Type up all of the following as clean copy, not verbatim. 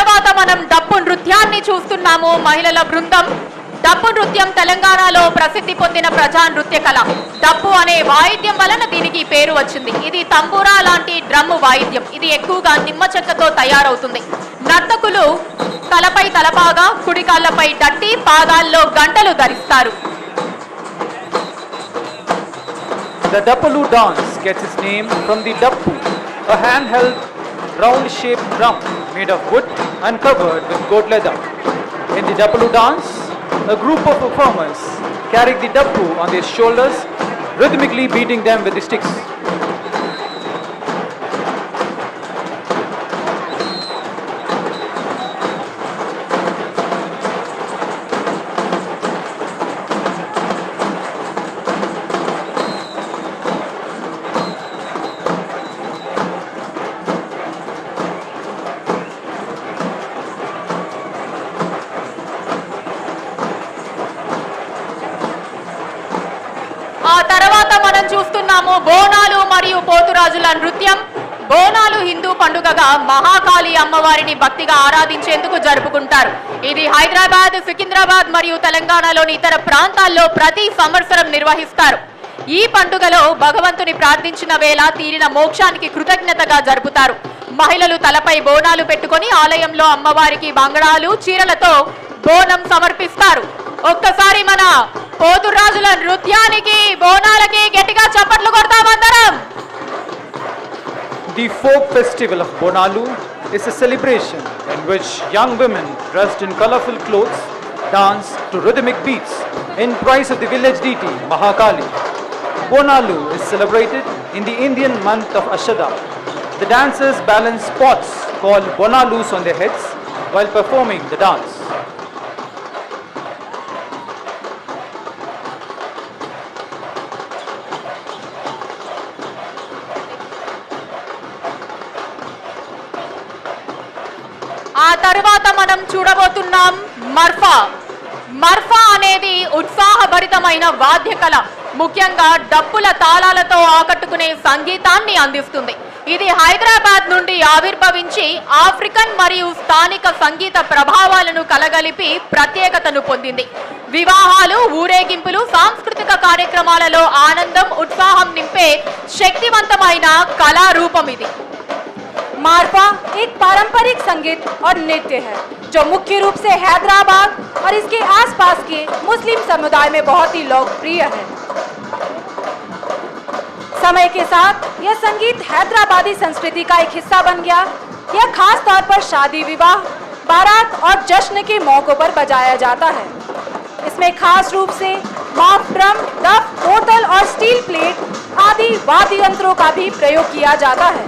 తర్వాత మనం డప్పు నృత్యాన్ని చూస్తున్నాము. మహిళల బృందం డప్పు నృత్యం తెలంగాణలో ప్రసిద్ధి పొందిన ప్రజా నృత్య కళ. డప్పు అనే వాయిద్యం వలన దీనికి పేరు వచ్చింది. ఇది తంబూరా లాంటి డ్రమ్ము వాయిద్యం. ఇది ఎక్కువగా నిమ్మ చెక్కతో తయారవుతుంది. నర్తకులు తలపై తలపాగా, కుడికాళ్లపై డట్టి, పాదాల్లో గంటలు ధరిస్తారు. The Dappalu dance gets its name from the Dappu, a handheld round-shaped drum made of wood and covered with goat leather. In the Dappalu dance, a group of performers carry the Dappu on their shoulders, rhythmically beating them with the sticks. ఆ తర్వాత మనం చూస్తున్నాము బోనాలు మరియు పోతురాజుల నృత్యం. బోనాలు హిందూ పండుగగా మహాకాళి అమ్మవారిని భక్తిగా ఆరాధించేందుకు జరుపుకుంటారు. ఇది హైదరాబాద్, సికింద్రాబాద్ మరియు తెలంగాణలోని ఇతర ప్రాంతాల్లో ప్రతి సంవత్సరం నిర్వహిస్తారు. ఈ పండుగలో భగవంతుని ప్రార్థించిన వేళ తీరిన మోక్షానికి కృతజ్ఞతగా జరుపుతారు. మహిళలు తలపై బోనాలు పెట్టుకొని ఆలయంలో అమ్మవారికి బంగళాలు, చీరలతో బోనం సమర్పిస్తారు. ఒక్కసారి మన పోతురాజుల నృత్యానికి, బోనాలకి గట్టిగా చప్పట్లు కొడతామందరం. The folk festival of Bonalu is a celebration in which young women dressed in colorful clothes dance to rhythmic beats in praise of the village deity Mahakali. Bonalu is celebrated in the Indian month of Ashada. The dancers balance pots called Bonalus on their heads while performing the dance. ఆ తర్వాత మనం చూడబోతున్నాం మర్ఫా. మర్ఫా అనేది ఉత్సాహభరితమైన వాద్య కళ. ముఖ్యంగా డప్పుల తాళాలతో ఆకట్టుకునే సంగీతాన్ని అందిస్తుంది. ఇది హైదరాబాద్ నుండి ఆవిర్భవించి ఆఫ్రికన్ మరియు స్థానిక సంగీత ప్రభావాలను కలగలిపి ప్రత్యేకతను పొందింది. వివాహాలు, ఊరేగింపులు, సాంస్కృతిక కార్యక్రమాలలో ఆనందం, ఉత్సాహం నింపే శక్తివంతమైన కళారూపం ఇది. मारफा एक पारंपरिक संगीत और नृत्य है जो मुख्य रूप से हैदराबाद और इसके आसपास के मुस्लिम समुदाय में बहुत ही लोकप्रिय है। समय के साथ यह संगीत हैदराबादी संस्कृति का एक हिस्सा बन गया। यह खास तौर पर शादी, विवाह, बारात और जश्न के मौकों पर बजाया जाता है। इसमें खास रूप से माफ, ड्रम, डफ, बोतल और स्टील प्लेट आदि वाद्य यंत्रों का भी प्रयोग किया जाता है।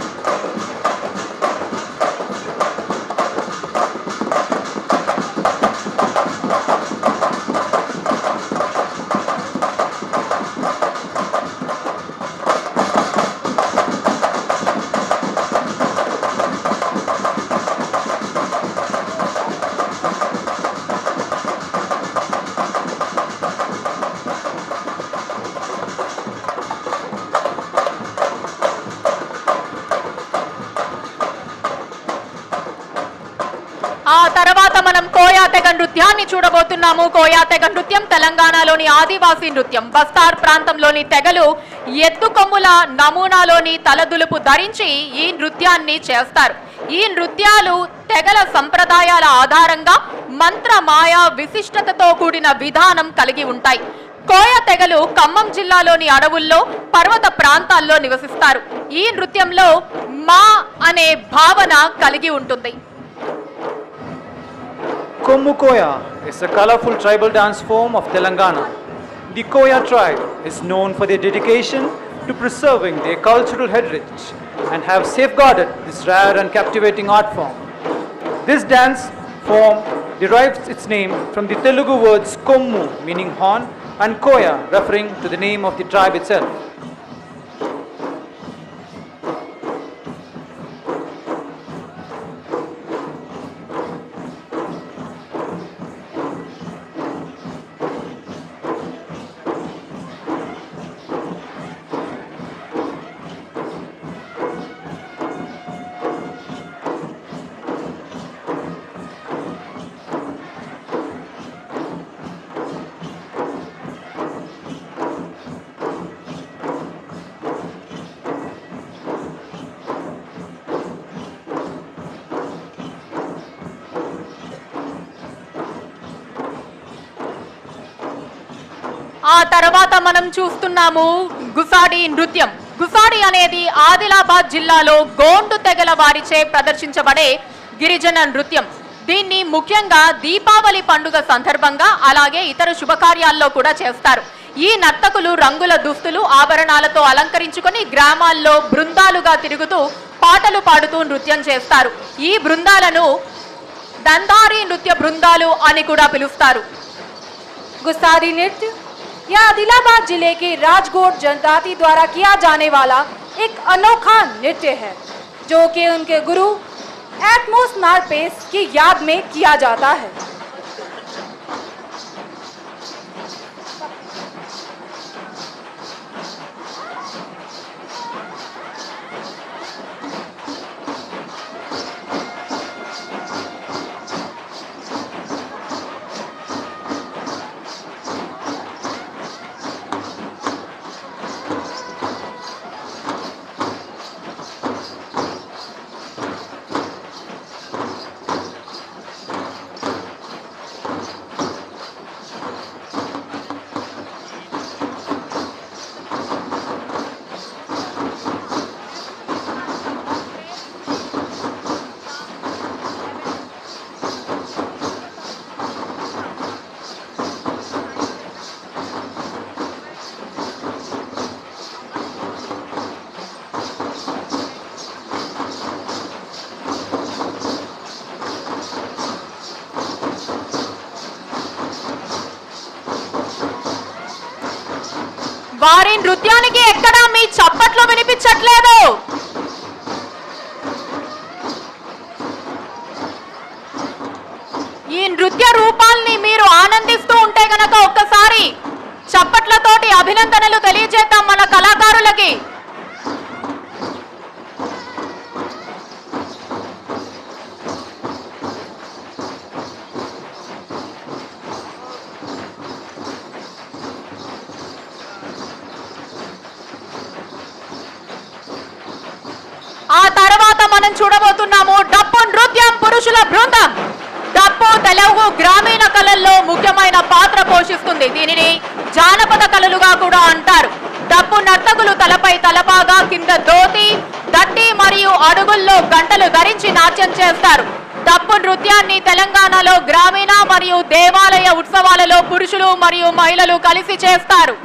ఆ తర్వాత మనం కోయా తెగ నృత్యాన్ని చూడబోతున్నాము. కోయా తెగ నృత్యం తెలంగాణలోని ఆదివాసీ నృత్యం. బస్తార్ ప్రాంతంలోని తెగలు ఎత్తు కొమ్ముల నమూనాలోని తలదులుపు ధరించి ఈ నృత్యాన్ని చేస్తారు. ఈ నృత్యాలు తెగల సంప్రదాయాల ఆధారంగా మంత్ర మాయా విశిష్టతతో కూడిన విధానం కలిగి ఉంటాయి. కోయ తెగలు ఖమ్మం జిల్లాలోని అడవుల్లో, పర్వత ప్రాంతాల్లో నివసిస్తారు. ఈ నృత్యంలో మా అనే భావన కలిగి ఉంటుంది. Kommu Koya is a colorful tribal dance form of Telangana. The Koya tribe is known for their dedication to preserving their cultural heritage and have safeguarded this rare and captivating art form. This dance form derives its name from the Telugu words Kommu meaning horn and Koya referring to the name of the tribe itself. ఆ తర్వాత మనం చూస్తున్నాము గుసాడి నృత్యం. గుసాడి అనేది ఆదిలాబాద్ జిల్లాలో గోండు తెగల వారిచే ప్రదర్శించబడే గిరిజన నృత్యం. దీన్ని ముఖ్యంగా దీపావళి పండుగ సందర్భంగా అలాగే ఇతర శుభకార్యాల్లో కూడా చేస్తారు. ఈ నర్తకులు రంగుల దుస్తులు ఆభరణాలతో అలంకరించుకొని గ్రామాల్లో బృందాలుగా తిరుగుతూ పాటలు పాడుతూ నృత్యం చేస్తారు. ఈ బృందాలను దందారి నృత్య బృందాలు అని కూడా పిలుస్తారు. गुसारी नृत्य यह आदिलाबाद जिले के राजकोट जनजाति द्वारा किया जाने वाला एक अनोखा नृत्य है, जो कि उनके गुरु एटमोस नारपेस की याद में किया जाता है। వారి నృత్యానికి ఎక్కడా మీ చప్పట్లు వినిపించట్లేదు. ఈ నృత్య రూపాల్ని మీరు ఆనందిస్తూ ఉంటే గనక ఒక్కసారి చప్పట్లతోటి అభినందనలు తెలియజేద్దాం మన కళాకారులకి. ఆ తర్వాత మనం చూడబోతున్నాము డప్పు నృత్యం పురుషుల బృందం. డప్పు తెలుగు గ్రామీణ కళల్లో ముఖ్యమైన పాత్ర పోషిస్తుంది. దీనిని జానపద కళలుగా కూడా అంటారు. డప్పు నర్తకులు తలపై తలపాగా, కింద ధోతి, దట్టి మరియు అడుగుల్లో గంటలు ధరించి నాట్యం చేస్తారు. డప్పు నృత్యాన్ని తెలంగాణలో గ్రామీణ మరియు దేవాలయ ఉత్సవాలలో పురుషులు మరియు మహిళలు కలిసి చేస్తారు.